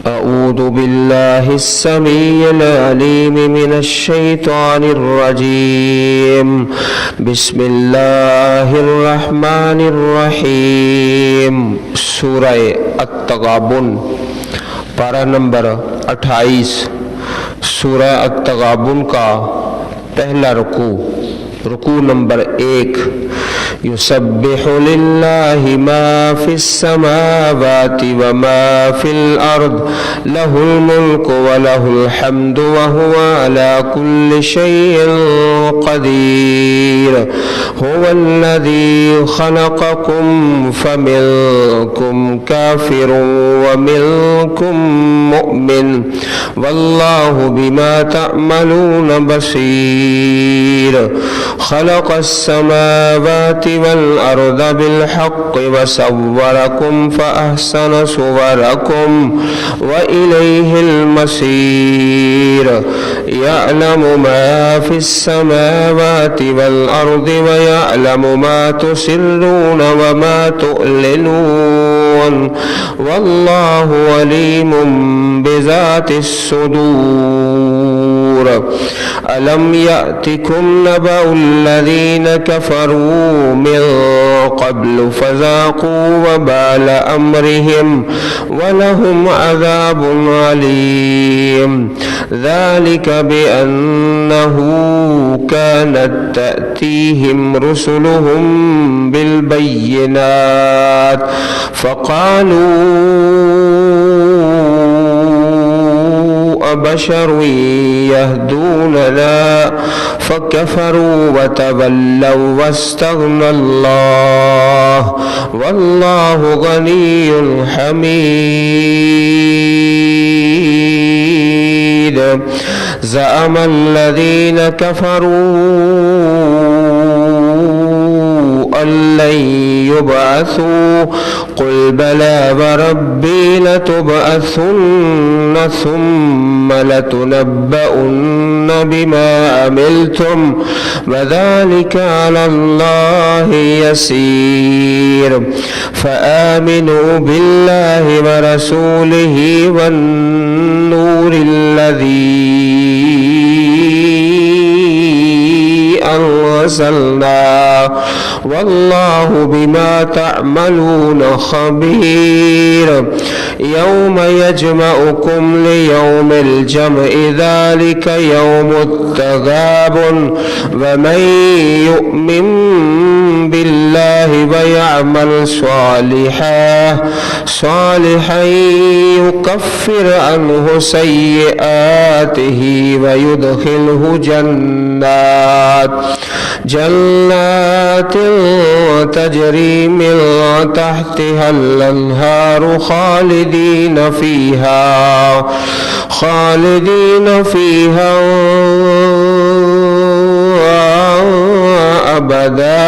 अऊज़ु बिल्लाहिस्समीइल अलीम मिनश्शैतानिर्रजीम बिस्मिल्लाहिर्रहमानिर्रहीम। सूरह अत-तगाबुन पारा नंबर 28। सूरह अत-तगाबुन का पहला रुकू नंबर 1। युसब्बिहु लिल्लाहि मा फिस समावाति व मा फिल अर्द लहुल मुल्कु व लहुल हम्दु व हुवा अला कुल्लि शैइन क़दीर। हुवल्लज़ी ख़लक़कुम फमिनकुम काफ़िरुन व मिनकुम मुमिन वल्लाहु बिमा तअमलून बसीर। ख़लक़स समावाति वल अर्द बिल हक़्क़ि व सव्वरकुम फ़अहसन सुवरकुम व इलैहिल मसीर। यअलमु मा फिस समावाति वल अर्दि व यअलमु मा तुसिर्रून व मा तुअलिनून वल्लाहु अलीमुम बिज़ातिस सुदूर। अलम यअतिकुम नबउल्लज़ीन कफ़रू मिन क़ब्लु फ़ज़ाक़ू वबाल अम्रिहिम वलहुम अज़ाबुन अलीम। ज़ालिक बिअन्नहु कानत तअतीहिम रुसुलुहुम बिलबय्यिनात फ़क़ालू अबशरुन यहदूनना फ़कफ़रू वतवल्लव वस्तग़नल्लाह वल्लाहु गनियुन हमीद। ज़अमल्लज़ीन कफ़रू अल्लन युबअसू क़ुल बला वरब्बी लतुबअसुन्न सुम्म लतुनब्बउन्न बिमा अमिलतुम वज़ालिका अलल्लाहि यसीर। फ़आमिनू बिल्लाहि व रसूलिही वन्नूरिल्लज़ी अंज़लना वल्लाहु बिमा तअमलून खबीर। यौम यजमउकुम लियौमिल जमइ ज़ालिका यौमुत तगाबुन व मन युमिन बिल्लाहि व यअमल सालिहन युकफ्फिर अन्हु सय्यिआतिही व युदखिलहु जन्नातिन तजरी मिन तहतिहल अन्हारु खालिदीन फीहा अबदा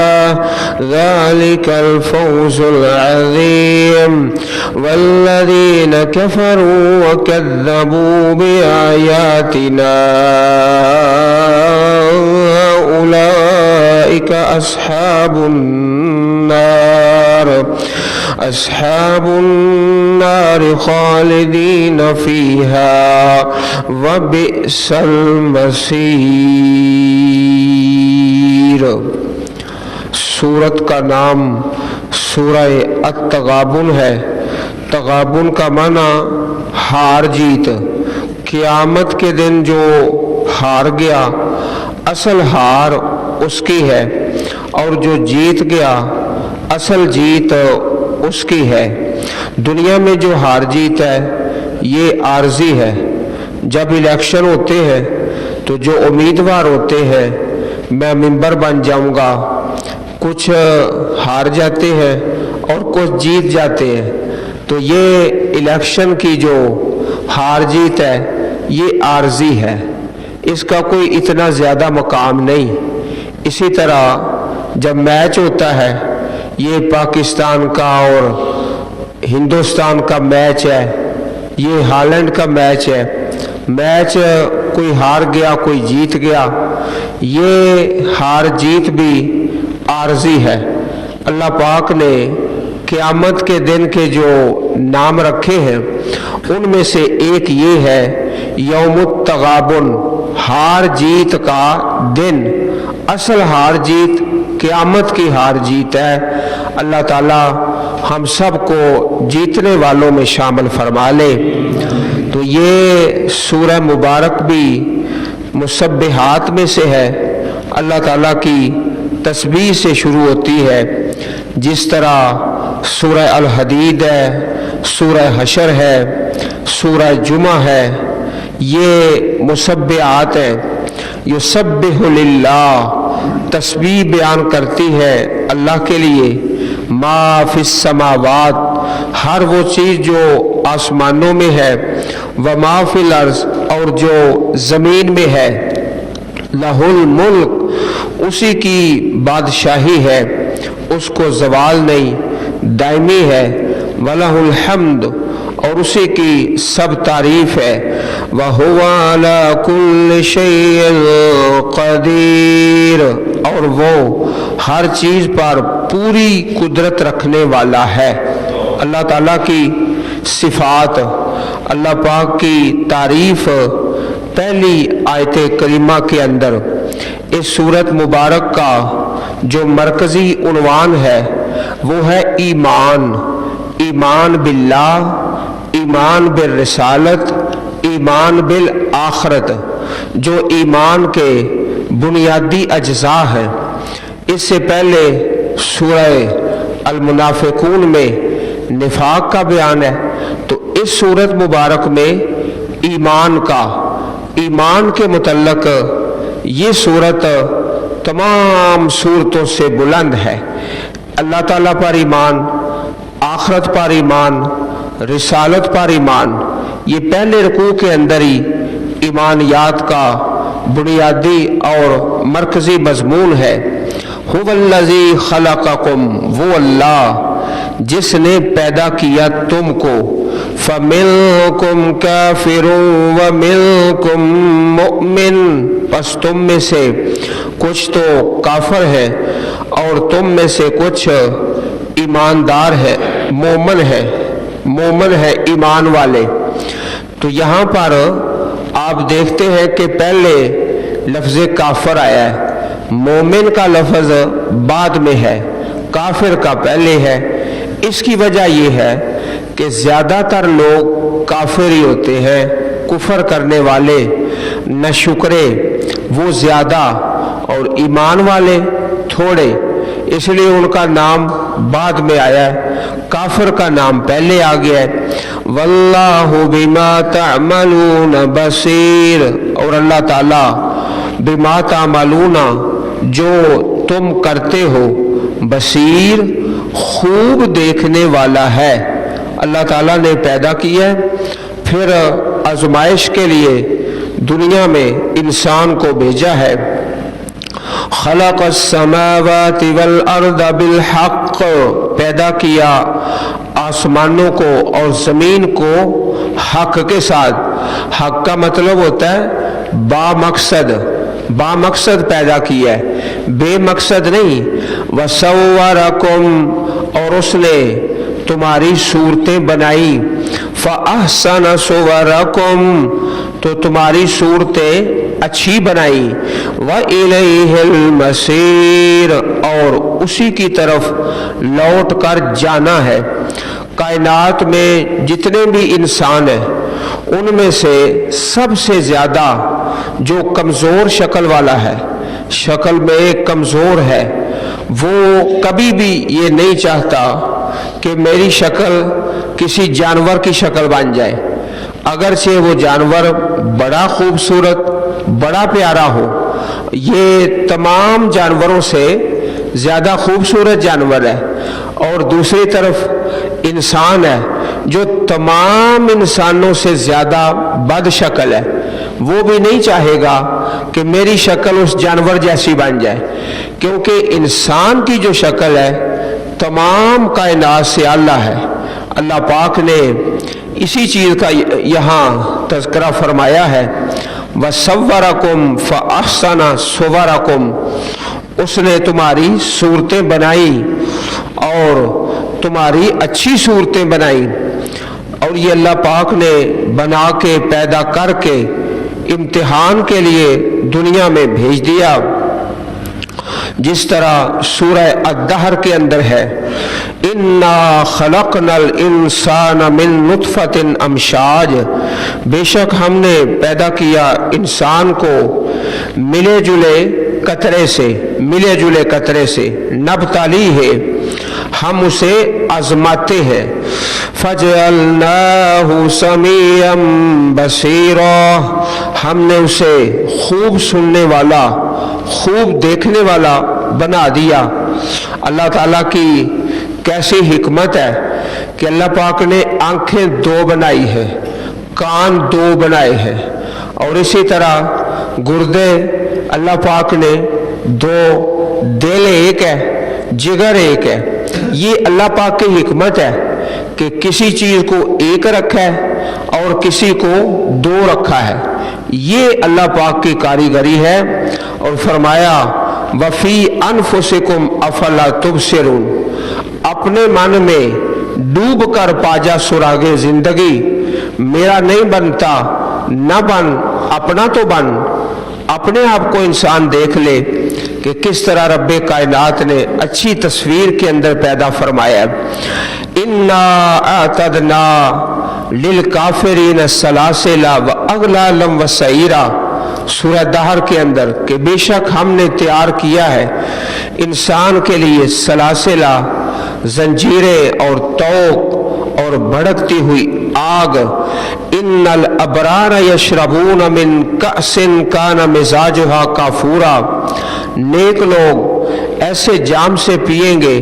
ज़ालिकल फ़ौज़ुल अज़ीम। वल्लज़ीन कफ़रू व कज़्ज़बू बिआयातिना उलाइका अस्हाबुन नार खालिदीन फीहा व बिअसल मसीर। सूरत का नाम सूरह अत-तगाबुन है। तगाबुन का माना हार जीत। क़यामत के दिन जो हार गया असल हार उसकी है और जो जीत गया असल जीत उसकी है। दुनिया में जो हार जीत है ये आर्जी है। जब इलेक्शन होते हैं तो जो उम्मीदवार होते हैं मैं मेंबर बन जाऊंगा, कुछ हार जाते हैं और कुछ जीत जाते हैं। तो ये इलेक्शन की जो हार जीत है ये आर्जी है, इसका कोई इतना ज़्यादा मकाम नहीं। इसी तरह जब मैच होता है, ये पाकिस्तान का और हिंदुस्तान का मैच है, ये हालैंड का मैच है, मैच कोई हार गया कोई जीत गया, ये हार जीत भी आर्जी है। अल्लाह पाक ने क़यामत के दिन के जो नाम रखे हैं उनमें से एक ये है यौमुत तगाबुन, हार जीत का दिन। असल हार जीत क़यामत की हार जीत है। अल्लाह ताला हम सब को जीतने वालों में शामिल फरमा ले। तो ये सूरह मुबारक भी मुसब्बिहात में से है। अल्लाह ताला की तस्बीह से शुरू होती है। जिस तरह सूरह अल हदीद है, सूरह हशर है, सूरह जुमा है, ये मुसब्बिहात हैं। युसब्बिहु लिल्लाह, तस्बीह बयान करती है अल्लाह के लिए। मा फिस समावात, हर वो चीज़ जो आसमानों में है, व मा फिल अर्ज़, और जो ज़मीन में है। लहुल मुल्क, उसी की बादशाही है, उसको ज़वाल नहीं, दायमी है। वलहुल हम्द, और उसी की सब तारीफ है। व हुवा अला कुल्लि शैइन क़दीर, और वो हर चीज़ पर पूरी कुदरत रखने वाला है। अल्लाह ताला की सिफ़ात, अल्लाह पाक की तारीफ पहली आयत करीमा के अंदर इस सूरत मुबारक का जो मरकज़ी उन्वान है वो है ईमान। ईमान बिल्लाह, ईमान बिल रिसालत, ईमान बिल आखरत, जो ईमान के बुनियादी अज्जा हैं। इससे पहले सूरह अल मुनाफिकून में निफाक का बयान है। तो इस सूरत मुबारक में ईमान का, ईमान के मुतल्लक ये सूरत तमाम सूरतों से बुलंद है। अल्लाह ताला पर ईमान, आखरत पर ईमान, रिसालत पर ईमान, ये पहले रुकू के अंदर ही ईमानियात का बुनियादी और मरकज़ी मज़मून है। हुवल्लज़ी खलक़कुम, वो अल्लाह जिसने पैदा किया तुमको। फ़मिनकुम काफ़िरुन व मिनकुम मुमिन, बस तुम में से कुछ तो काफिर है और तुम में से कुछ ईमानदार है, मोमन है, ईमान वाले। तो यहाँ पर आप देखते हैं कि पहले लफ्ज़ काफिर आया है, मोमिन का लफ्ज़ बाद में है, काफिर का पहले है। इसकी वजह यह है कि ज़्यादातर लोग काफिर ही होते हैं, कुफर करने वाले, नाशुक्रे वो ज़्यादा और ईमान वाले थोड़े, इसलिए उनका नाम बाद में आया है, काफिर का नाम पहले आ गया है। वल्लाहु बिमा तअमलून बसीर, और अल्लाह ताला बिमा तअमलूना, जो तुम करते हो, बसीर खूब देखने वाला है। अल्लाह ताला ने पैदा किया है, फिर आजमाइश के लिए दुनिया में इंसान को भेजा है। खलक़स समावाति वल अर्द बिल हक़, पैदा किया आसमानों को और ज़मीन को हक के साथ। हक का मतलब होता है बामकसद, बामकसद पैदा किया है, बेमकसद नहीं। वसव्वरकुम, और उसने तुम्हारी सूरतें बनाई। फ़अहसन सुवरकुम, तो तुम्हारी सूरतें अच्छी बनाई। व इलैहिल मसीर, और उसी की तरफ लौट कर जाना है। कायनात में जितने भी इंसान हैं उनमें से सबसे ज़्यादा जो कमज़ोर शक्ल वाला है, शक्ल में कमज़ोर है, वो कभी भी ये नहीं चाहता कि मेरी शक्ल किसी जानवर की शक्ल बन जाए। अगरचे वो जानवर बड़ा खूबसूरत, बड़ा प्यारा हो, ये तमाम जानवरों से ज़्यादा खूबसूरत जानवर है। और दूसरी तरफ इंसान है जो तमाम इंसानों से ज़्यादा बदशक्ल है, वो भी नहीं चाहेगा कि मेरी शक्ल उस जानवर जैसी बन जाए, क्योंकि इंसान की जो शक्ल है तमाम कायनात से आला है। अल्लाह पाक ने इसी चीज़ का यहाँ तज़किरा फरमाया है। वसव्वरकुम फ़अहसना सुवरकुम, उसने तुम्हारी सूरतें बनाई और तुम्हारी अच्छी सूरतें बनाई। اور یہ اللہ پاک نے بنا کے پیدا کر کے امتحان کے لیے دنیا میں بھیج دیا، جس طرح سورہ الدہر کے اندر ہے، انا خلقنا الانسان من نطفۃ امشاج، بے شک ہم نے پیدا کیا انسان کو ملے جلے قطرے سے نبتلی ہے، ہم اسے آزماتے ہیں، فجعلناہ سمیعا بصیرا، ہم نے اسے خوب سننے والا، خوب دیکھنے والا بنا دیا۔ اللہ تعالیٰ کی کیسی حکمت ہے کہ اللہ پاک نے آنکھیں دو بنائی ہے، کان دو بنائے ہیں، اور اسی طرح گردے اللہ پاک نے دو، دل ایک ہے، جگر ایک ہے۔ یہ اللہ پاک کی حکمت ہے کہ کسی چیز کو ایک رکھا ہے اور کسی کو دو رکھا ہے، یہ اللہ پاک کی کاریگری ہے۔ اور فرمایا وفی انفسکم افلا تبصرون، اپنے من میں ڈوب کر پاجا سراغ زندگی، میرا نہیں بنتا، نہ بن، اپنا تو بن، اپنے آپ کو انسان دیکھ لے کہ کس طرح رب کائنات نے اچھی تصویر کے اندر پیدا فرمایا۔ انا اعتدنا للکافرین السلاسل واغلالا وسعیرا، سورہ دہر کے اندر کہ بے شک ہم نے تیار کیا ہے انسان کے لیے سلاسلہ، زنجیریں اور توق اور بھڑکتی ہوئی آگ۔ ان الابرار یشربون من کأس کان مزاجها کافورا، نیک لوگ ایسے جام سے پیئیں گے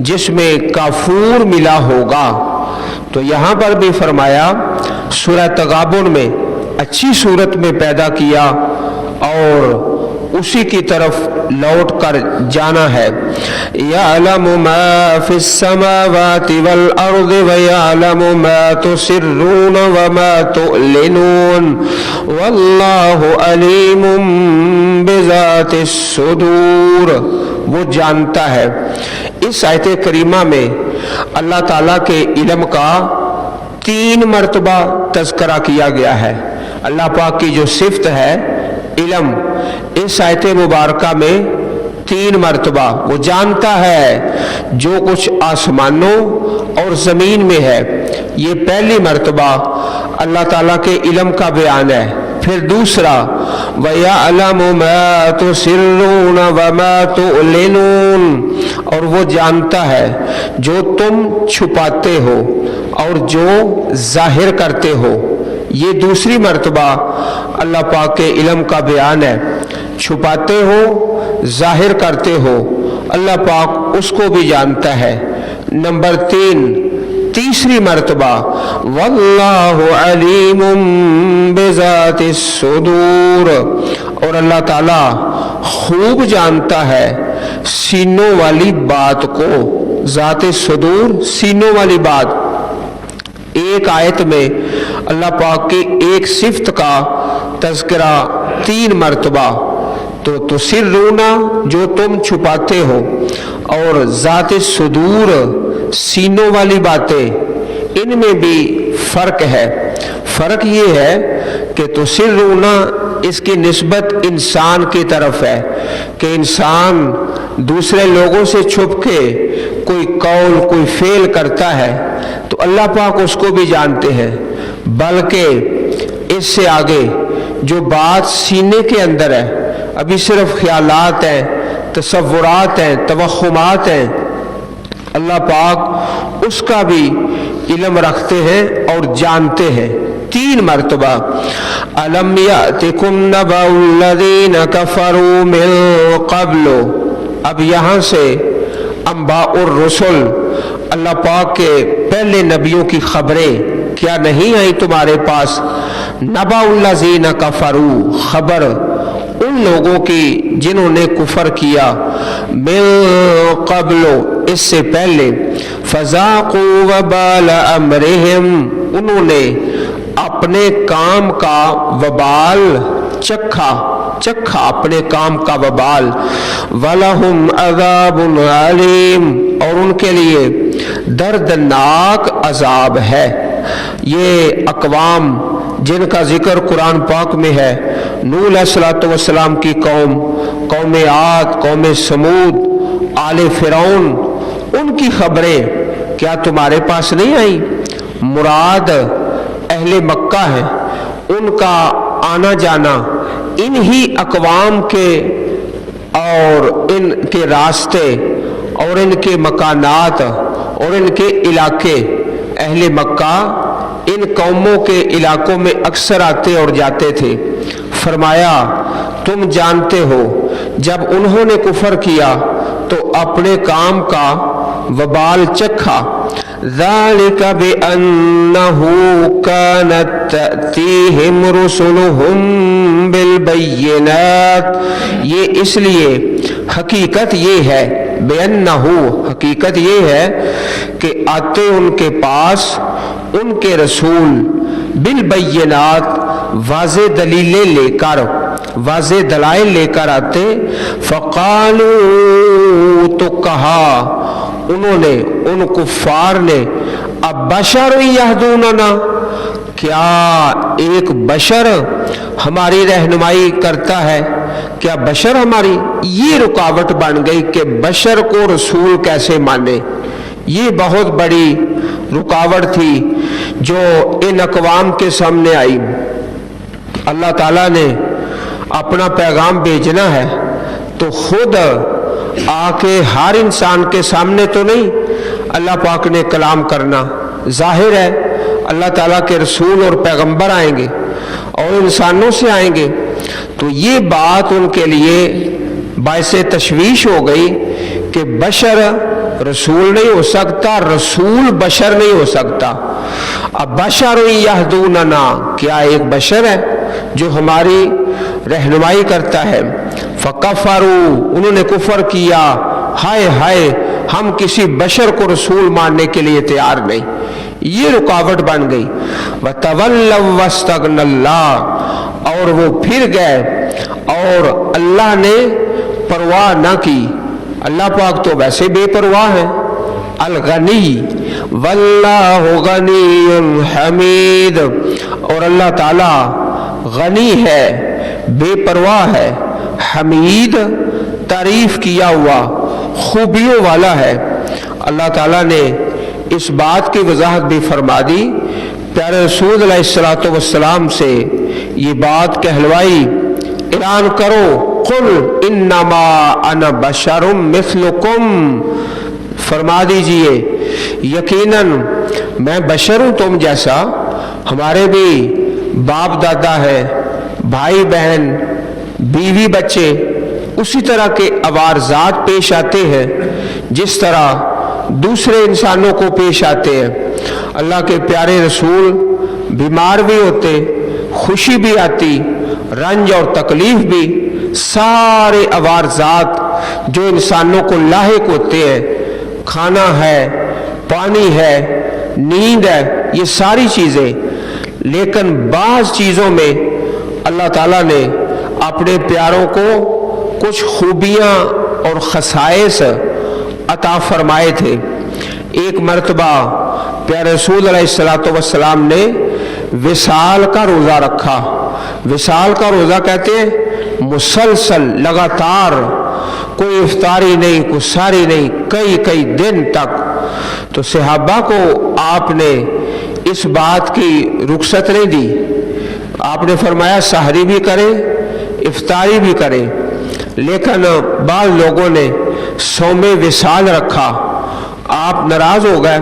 جس میں کافور ملا ہوگا۔ تو یہاں پر بھی فرمایا سورہ تغابن میں اچھی صورت میں پیدا کیا اور اسی کی طرف لوٹ کر جانا ہے۔ یعلم ما فی السماوات والارض ویعلم ما تسرون وما تعلنون واللہ علیم بذات الصدور، وہ جانتا ہے۔ اس آیت کریمہ میں اللہ تعالیٰ کے علم کا 3 مرتبہ تذکرہ کیا گیا ہے۔ اللہ پاک کی جو صفت ہے علم، اس آیت مبارکہ میں 3 مرتبہ وہ جانتا ہے جو کچھ آسمانوں اور زمین میں ہے، یہ پہلی مرتبہ اللہ تعالیٰ کے علم کا بیان ہے۔ پھر دوسرا وَيَعْلَمُ مَا تُسِرُّونَ وَمَا تُعْلِنُونَ، اور وہ جانتا ہے جو تم چھپاتے ہو اور جو ظاہر کرتے ہو، یہ دوسری مرتبہ اللہ پاک کے علم کا بیان ہے۔ چھپاتے ہو، ظاہر کرتے ہو، اللہ پاک اس کو بھی جانتا ہے۔ نمبر 3، تیسری مرتبہ واللہ علیم بذات الصدور، اور اللہ تعالی خوب جانتا ہے سینوں والی بات کو۔ ذات صدور، سینوں والی بات۔ ایک آیت میں اللہ پاک کی ایک صفت کا تذکرہ 3 مرتبہ، تو تسرون جو تم چھپاتے ہو، اور ذات صدور سینوں والی باتیں، ان میں بھی فرق ہے۔ فرق یہ ہے کہ تسرون اس کی نسبت انسان کی طرف ہے کہ انسان دوسرے لوگوں سے چھپ کے کوئی قول، کوئی فعل کرتا ہے تو اللہ پاک اس کو بھی جانتے ہیں، بلکہ اس سے آگے جو بات سینے کے اندر ہے، ابھی صرف خیالات ہیں، تصورات ہیں، توہمات ہیں، اللہ پاک اس کا بھی علم رکھتے ہیں اور جانتے ہیں۔ 3 مرتبہ أَلَمْ يَأْتِكُمْ نَبَأُ الَّذِينَ كَفَرُوا مِن قَبْلُ، اب یہاں سے انباء الرسل، اللہ پاک کے پہلے نبیوں کی خبریں کیا نہیں آئی تمہارے پاس؟ نبأ الذین کفروا، خبر ان لوگوں کی جنہوں نے کفر کیا، من قبل اس سے پہلے، فذاقوا وبال امرہم، انہوں نے اپنے کام کا وبال چکھا اپنے کام کا وبال، وَلَهُمْ عَذَابٌ عَلِيمٌ، اور ان کے لیے دردناک عذاب ہے۔ یہ اقوام جن کا ذکر قرآن پاک میں ہے، نوح علیہ الصلوۃ والسلام کی قوم، قوم عاد، قوم سمود، آل فرعون، ان کی خبریں کیا تمہارے پاس نہیں آئیں؟ مراد اہل مکہ ہے، ان کا آنا جانا انہی اقوام کے اور ان کے راستے اور ان کے مکانات اور ان کے علاقے، اہل مکہ ان قوموں کے علاقوں میں اکثر آتے اور جاتے تھے۔ فرمایا تم جانتے ہو جب انہوں نے کفر کیا تو اپنے کام کا وبال چکھا۔ ذالک بأنہ کانت تأتیہم رسلہم بالبینات، یہ اس لیے حقیقت یہ ہے، بأنہ حقیقت یہ ہے کہ آتے ان کے پاس ان کے رسول بالبینات، واضح دلیلیں لے کر، واضح دلائل لے کر آتے۔ فقالوا، تو کہا انہوں نے، ان کفار نے، اب بشر یہدوننا، کیا ایک بشر ہماری رہنمائی کرتا ہے؟ کیا بشر ہماری؟ یہ رکاوٹ بن گئی کہ بشر کو رسول کیسے مانے۔ یہ بہت بڑی رکاوٹ تھی جو ان اقوام کے سامنے آئی۔ اللہ تعالیٰ نے اپنا پیغام بھیجنا ہے تو خود آ کے ہر انسان کے سامنے تو نہیں اللہ پاک نے کلام کرنا، ظاہر ہے اللہ تعالیٰ کے رسول اور پیغمبر آئیں گے اور انسانوں سے آئیں گے، تو یہ بات ان کے لیے باعث تشویش ہو گئی کہ بشر رسول نہیں ہو سکتا، رسول بشر نہیں ہو سکتا۔ اب بشر یہدوننا، کیا ایک بشر ہے جو ہماری رہنمائی کرتا ہے؟ فکفروا، انہوں نے کفر کیا، ہائے ہائے ہم کسی بشر کو رسول ماننے کے لیے تیار نہیں۔ یہ رکاوٹ بن گئی۔ وتولوا واستغنى اللہ، اور وہ پھر گئے اور اللہ نے پرواہ نہ کی۔ اللہ پاک تو ویسے بے پرواہ ہے، الغنی واللہ غنی حمید، اور اللہ تعالی غنی ہے، بے پرواہ ہے، حمید تعریف کیا ہوا، خوبیوں والا ہے۔ اللہ تعالیٰ نے اس بات کی وضاحت بھی فرما دی، پیارے رسول علیہ الصلوۃ والسلام سے یہ بات کہلوائی، اعلان کرو قل انما انا بشر مثلکم، فرما دیجئے یقیناً میں بشر ہوں تم جیسا، ہمارے بھی باپ دادا ہے، بھائی بہن، بیوی بچے، اسی طرح کے عوارضات پیش آتے ہیں جس طرح دوسرے انسانوں کو پیش آتے ہیں۔ اللہ کے پیارے رسول بیمار بھی ہوتے، خوشی بھی آتی، رنج اور تکلیف بھی، سارے عوارضات جو انسانوں کو لاحق ہوتے ہیں، کھانا ہے، پانی ہے، نیند ہے، یہ ساری چیزیں، لیکن بعض چیزوں میں اللہ تعالیٰ نے اپنے پیاروں کو کچھ خوبیاں اور خصائص عطا فرمائے تھے۔ ایک مرتبہ پیارے رسول علیہ الصلوۃ والسلام نے وصال کا روزہ رکھا۔ وصال کا روزہ کہتے ہیں مسلسل، لگاتار، کوئی افطاری نہیں، کوئی ساری نہیں، کئی دن تک۔ تو صحابہ کو آپ نے اس بات کی رخصت نہیں دی، آپ نے فرمایا سحری بھی کریں، افطاری بھی کریں، لیکن بعض لوگوں نے صوم وصال رکھا، آپ ناراض ہو گئے،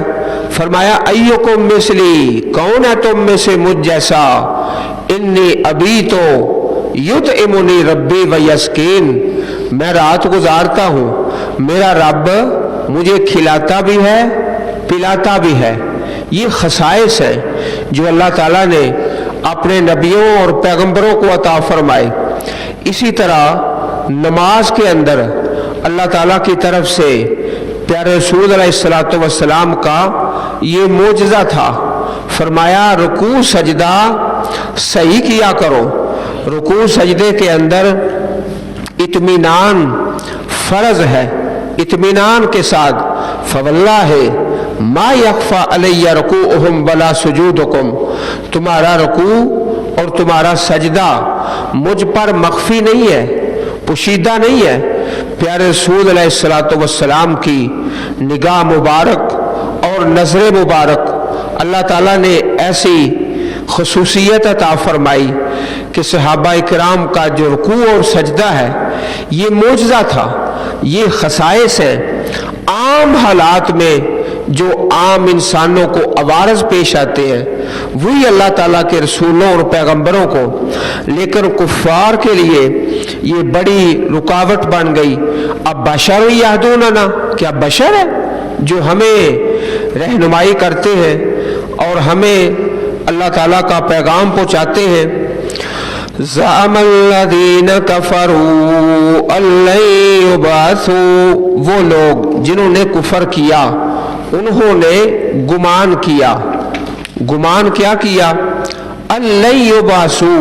فرمایا ایکم مثلی، کون ہے تم میں سے مجھ جیسا، انی ابیت یطعمنی ربی ویسقین، میں رات گزارتا ہوں، میرا رب مجھے کھلاتا بھی ہے پلاتا بھی ہے۔ یہ خصائص ہیں جو اللہ تعالیٰ نے اپنے نبیوں اور پیغمبروں کو عطا فرمائے۔ اسی طرح نماز کے اندر اللہ تعالیٰ کی طرف سے پیارے رسول علیہ الصلوۃ والسلام کا یہ معجزہ تھا، فرمایا رکوع سجدہ صحیح کیا کرو، رکوع سجدے کے اندر اطمینان فرض ہے، اطمینان کے ساتھ، فواللہ मा यख्फा अलैया रुकूउहुम वला सुजूदुकुम, तुम्हारा रुकू और तुम्हारा सजदा मुझ पर मख्फी नहीं है, पोशीदा नहीं है। प्यारे रसूल अलैहिस्सलातु वस्सलाम की निगाह मुबारक और नज़र मुबारक अल्लाह ताला ने ऐसी खुसूसियत अता फरमाई कि सहाबा इकराम का जो रुकू और सजदा है ये मोजज़ा था, ये खसाइस है। आम हालात में जो आम इंसानों को अवारज पेश आते हैं वही अल्लाह ताला के रसूलों और पैगंबरों को, लेकिन कुफ्फार के लिए ये बड़ी रुकावट बन गई। अब बशर यहदूनना, क्या बशर है जो हमें रहनुमाई करते हैं और हमें अल्लाह ताला का पैगाम पहुँचाते हैं। ज़अमल्लज़ीन कफ़रू अल्लन युबअसू, वो लोग जिन्होंने कुफर किया उन्होंने गुमान किया। गुमान क्या किया? अल्लन युबअसू,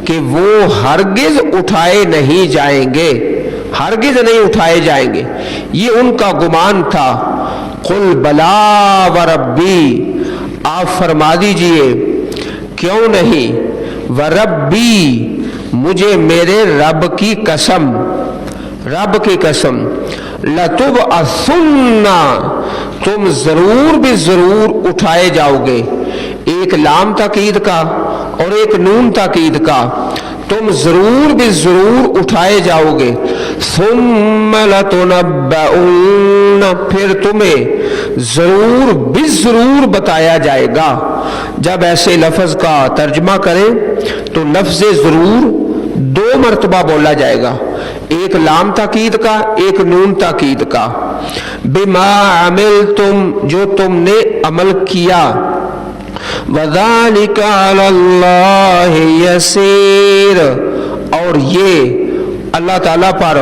कि वो हरगिज उठाए नहीं जाएंगे, हरगिज नहीं उठाए जाएंगे, ये उनका गुमान था। कुल बला व रब्बी, आप फरमा दीजिए क्यों नहीं, व रब्बी, मुझे मेरे रब की कसम, रब की कसम, लतुब असुन्ना, तुम जरूर भी जरूर उठाए जाओगे। एक लाम ताकीद का और एक नून ताकीद का, तुम जरूर भी जरूर उठाए जाओगे। सुम्मा लतुनब्बउन्न, फिर तुम्हें जरूर भी जरूर बताया जाएगा। जब ऐसे लफ्ज का तर्जमा करें तो लफ्ज जरूर दो मर्तबा बोला जाएगा, एक लाम ताकीद का, एक नून ताकीद का। बिमा अमिल तुम, जो तुमने अमल किया। वज़ालिका अलल्लाहि यसीर, और ये अल्लाह ताला पर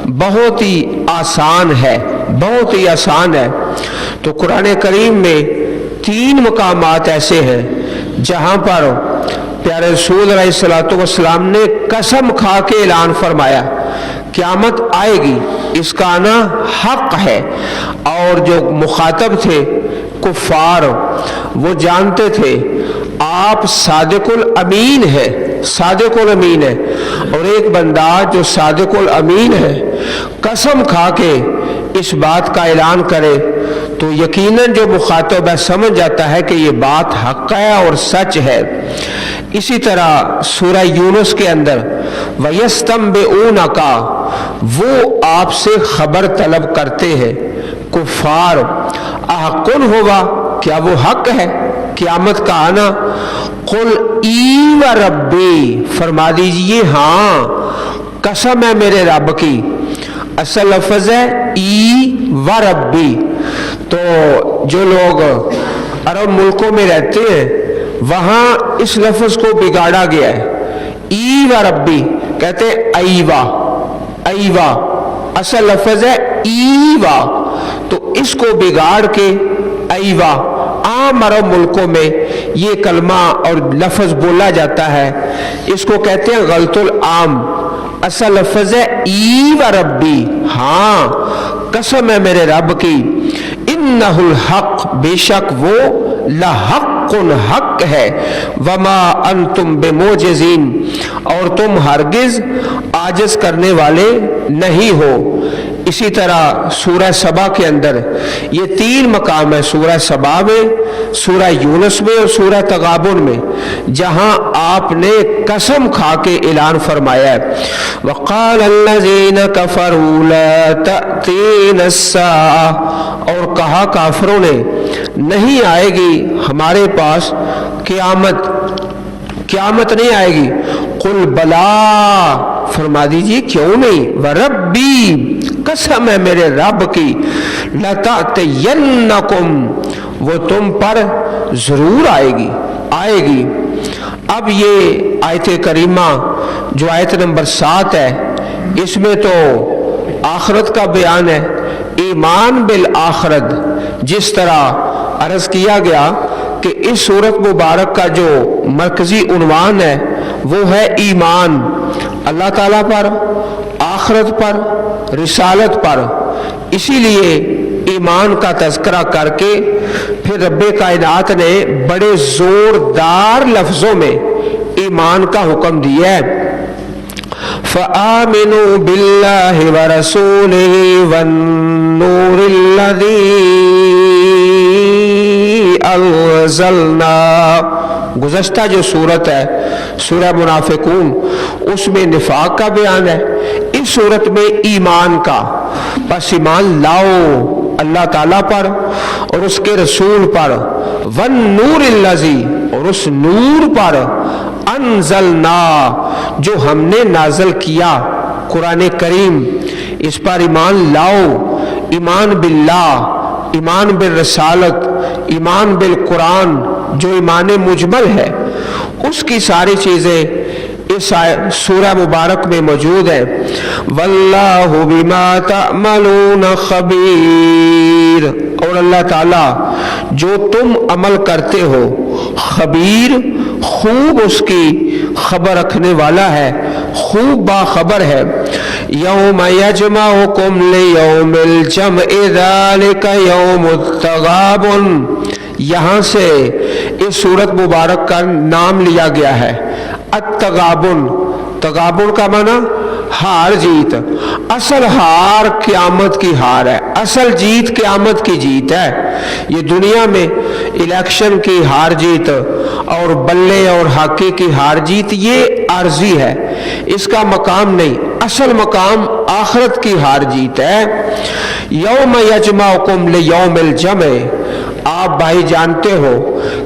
बहुत ही आसान है, बहुत ही आसान है। तो कुरान करीम में 3 मकामात ऐसे हैं जहां पर प्यारे रसूल अलैहिस्सलातु वस्सलाम ने कसम खा के ऐलान फरमाया क़यामत आएगी, इसका आना हक है। और जो मुखातब थे कुफार, वो जानते थे आप सादिकुल अमीन है, सादिकुल अमीन है। और एक बंदा जो सादिकुल अमीन है कसम खा के इस बात का ऐलान करे तो यकीनन जो मुखातब है समझ जाता है कि ये बात हक है और सच है। इसी तरह सूरह यूनुस के अंदर वयस्तंबिऊनका, वो आपसे खबर तलब करते हैं कुफार, अहकुन होगा, क्या वो हक है क़यामत का आना? कुल ई व रब्बी, फरमा दीजिए हाँ कसम है मेरे रब की। असल लफ्ज है ई व रब्बी। तो जो लोग अरब मुल्कों में रहते हैं वहां इस लफ्ज को बिगाड़ा गया है। ई व रब्बी कहते ऐवा, ऐवा असल लफ्ज है ईवा, तो इसको बिगाड़ के ऐवा, आम अरब मुल्कों में ये कलमा और लफ्ज बोला जाता है, इसको कहते हैं गलतुल आम। असल लफ्ज है ई व रब्बी, हाँ कसम है मेरे रब की। इन्नहुल हक, बेशक वो लहक्कुन हक है। वमा अंतुम बेमोजिज़ीन, और तुम हरगिज आजिज करने वाले नहीं हो। इसी तरह सूरह सबा के अंदर ये 3 मकाम है, सूरह सबा में, सूरह यूनुस में और सूरह तगाबुन में, जहां आपने कसम खा के ऐलान फरमाया है वक़ाल अल्लज़ीन कफ़रू ला तअतीना अस्साअ, और कहा काफिरों ने नहीं आएगी हमारे पास क़यामत, क़यामत नहीं आएगी। कुल बला, फरमा दीजिए क्यों नहीं, व रब्बी, कसम है मेरे रब की, लतातयन्नकुम, वो तुम पर जरूर आएगी, आएगी। अब ये आयत करीमा जो आयत नंबर 7 है, इसमें तो आखरत का बयान है, ईमान बिल आखरत। जिस तरह अर्ज किया गया कि इस सूरत मुबारक का जो मरकजी उन्वान है वो है ईमान, अल्लाह ताला पर, आखरत पर, रिसालत पर। इसीलिए ईमान का तज़किरा करके फिर रब्बे कायनात ने बड़े जोरदार लफ्जों में ईमान का हुक्म दिया है। फ़आमिनू बिल्लाहि व रसूलिही वन्नूरिल्लज़ी अंज़लना। गुज़श्ता जो सूरत है सूरह मुनाफिकून, उसमें निफाक का बयान है, इस सूरत में ईमान का। बस ईमान लाओ अल्लाह ताला पर और उसके रसूल पर, वन नूरिल्लज़ी, और उस नूर पर, अंज़लना, जो हमने नाज़िल किया, कुरान करीम, इस पर ईमान लाओ। ईमान बिल्लाह, ईमान बिल रसालत, ईमान बिल कुरान, जो ईमान मुजमल है, उसकी सारी चीज़ें इस सूरह मुबारक में मौजूद है। वल्लाहु बिमा तअमलून खबीर, और अल्लाह ताला जो तुम अमल करते हो खबीर, खूब उसकी खबर रखने वाला है, खूब बाखबर है। यौम यजमउकुम लियौमिल जमइ ज़ालिका यौमुत तगाबुन, यहाँ से इस सूरत मुबारक का नाम लिया गया है अत-तगाबुन। तगाबुन का माना हार जीत। असल हार क़यामत की हार है, असल जीत क़यामत की जीत है। ये दुनिया में इलेक्शन की हार जीत और बल्ले और हॉकी की हार जीत ये आर्जी है, इसका मकाम नहीं। असल मकाम आखिरत की हार जीत है। यौम यजमउकुम लियौमिल जम। आप भाई जानते हो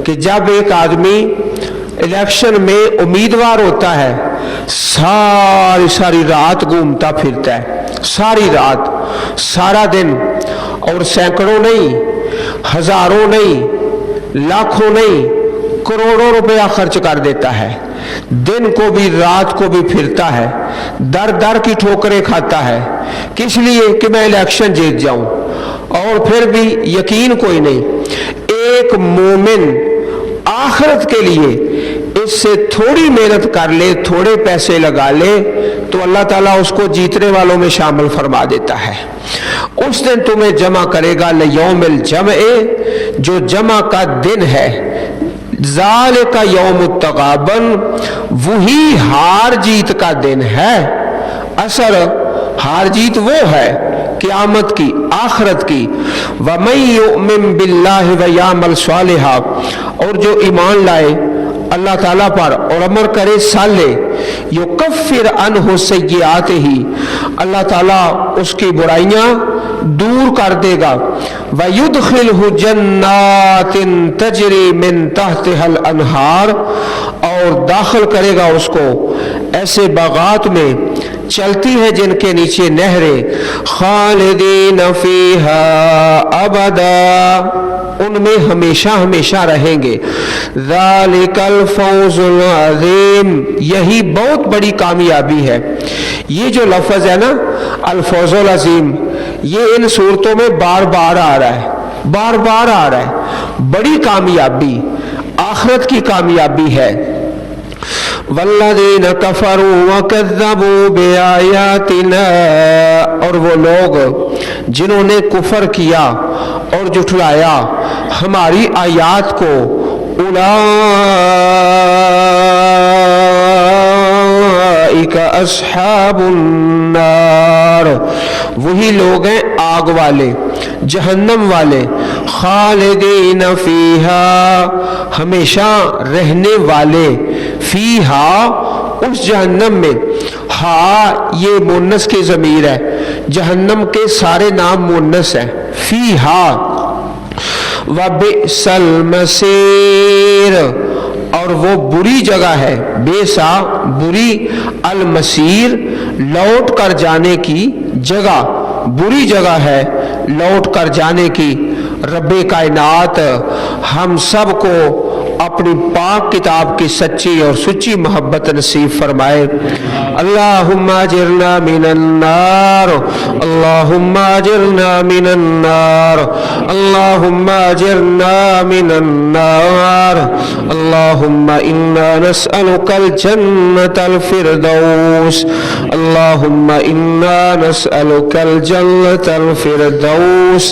कि जब एक आदमी इलेक्शन में उम्मीदवार होता है, सारी सारी रात घूमता फिरता है, सारी रात, सारा दिन, और सैकड़ों नहीं, हजारों नहीं, लाखों नहीं, करोड़ों रुपया खर्च कर देता है। दिन को भी रात को भी फिरता है, दर दर की ठोकरें खाता है, किस लिए कि मैं इलेक्शन जीत जाऊं, और फिर भी यकीन कोई नहीं। एक मोमिन आखिरत के लिए इससे थोड़ी मेहनत कर ले, थोड़े पैसे लगा ले, तो अल्लाह ताला उसको जीतने वालों में शामिल फरमा देता है। उस दिन तुम्हें जमा करेगा लियौमिल जमए, जो जमा का दिन है, ज़ालिका यौमुत तगाबन, वही हार जीत का दिन है। असल हार जीत वो है क़यामत की, आखिरत की। वमन युमिन बिल्लाहि व यामल सालिहा, और जो ईमान लाए अल्लाह ताला पर और अमल करे साले, युकफ्फिर अन्हु सय्यिआतिही, अल्लाह ताला उसकी बुराइयां दूर कर देगा। व युदखिलहु जन्नातिन तजरी मिन तहतिहल अनहार, और दाखिल करेगा उसको ऐसे बागात में चलती है जिनके नीचे नहरें, खालिदीन फीहा अबदा, उनमें हमेशा हमेशा रहेंगे। ज़ालिकल फौज़ुल अज़ीम, यही बहुत बड़ी कामयाबी है। ये जो लफ्ज़ है ना अल फौज़ुल अज़ीम, ये इन सूरतों में बार बार आ रहा है, बार बार आ रहा है। बड़ी कामयाबी आखिरत की कामयाबी है। वल्लज़ीन कफ़रू व कज़्ज़बू बिआयातिना, और वो लोग जिन्होंने कुफर किया और जुठलाया हमारी आयात को, उलाइका अस्हाबुन नार, वही लोग हैं आग वाले, जहन्नम वाले। खालिदीन फीहा, हमेशा रहने वाले, फीहा, उस जहन्नम में। हा ये मुन्नस की ज़मीर है, जहन्नम के सारे नाम मुन्नस हैं। फीहा व बिसल मसीर, और वो बुरी जगह है, बेसा बुरी, अल मसीर लौट कर जाने की जगह, बुरी जगह है लौट कर जाने की। रब्बे कायनात हम सब को اپنی پاک کتاب کی سچی اور سچی محبت نصیب فرمائے. اللہم اجرنا من النار، اللہم اجرنا من النار، اللہم اجرنا من النار. اللہم انا نسألک الجنة الفردوس، اللہم انا نسألک الجنة الفردوس،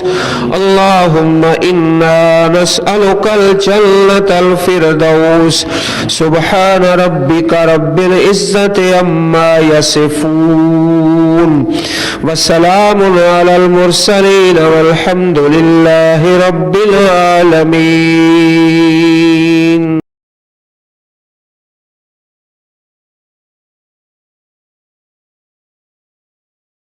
اللہم انا نسألک الجنة الفردوس. سبحان ربک رب العزة عما يصفون وسلام على المرسلين والحمد لله رب العالمين.